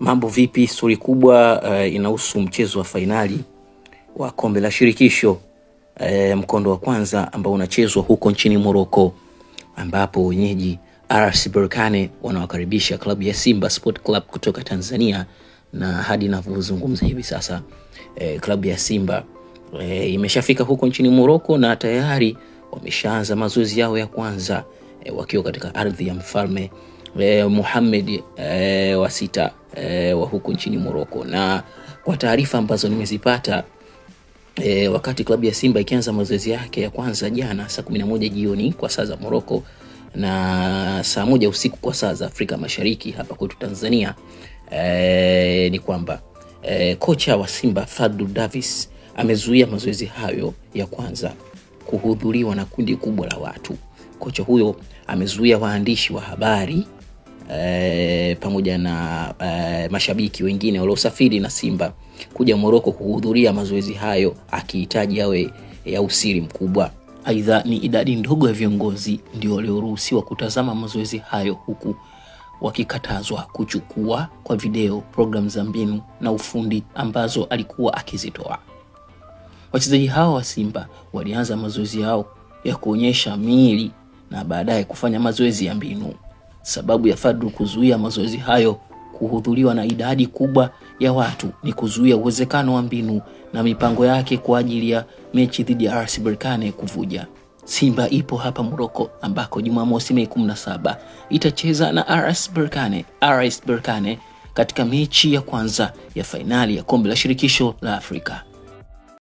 Mambo vipi? Stori kubwa inahusu mchezo wa finali wa kombe la shirikisho mkondo wa kwanza ambao unachezwa huko nchini Morocco, ambapo wenyeji RS Berkane wanawakaribisha klabu ya Simba Sport Club kutoka Tanzania. Na hadi ninavyozungumza hivi sasa klabu ya Simba imeshafika huko nchini Morocco na tayari wameshaanza mazoezi yao ya kwanza wakiwa katika ardhi ya mfalme Mohammed wa sita wa huko nchini Morocco. Na kwa taarifa ambazo nimezipata wakati klabu ya Simba ikianza mazoezi yake ya kwanza jana saa 11 jioni kwa saa za Morocco na saa 1 usiku kwa saa za Afrika Mashariki hapa kwetu Tanzania, ni kwamba kocha wa Simba Fadlu Davis amezuia mazoezi hayo ya kwanza kuhudhuriwa na kundi kubwa la watu. Kocha huyo amezuia waandishi wa habari pamoja na mashabiki wengine waliosafiri na Simba kuja Morocco kuhudhuria mazoezi hayo, akihitaji yawe ya usiri mkubwa. Aidha, ni idadi ndogo ya viongozi ndio walioruhusiwa kutazama mazoezi hayo, huku wakikatazwa kuchukua kwa video program za mbinu na ufundi ambazo alikuwa akizitoa. Wachezaji hao wa Simba walianza mazoezi yao ya kuonyesha miili na baadaye kufanya mazoezi ya mbinu. Sababu ya Fadlu kuzuia mazoezi hayo kuhudhuriwa na idadi kubwa ya watu ni kuzuia uwezekano wa mbinu na mipango yake kwa ajili ya mechi dhidi ya RS Berkane kuvuja. Simba ipo hapa Morocco ambako Jumamosi Mei 17 itacheza na RS Berkane katika mechi ya kwanza ya fainali ya kombe la shirikisho la Afrika.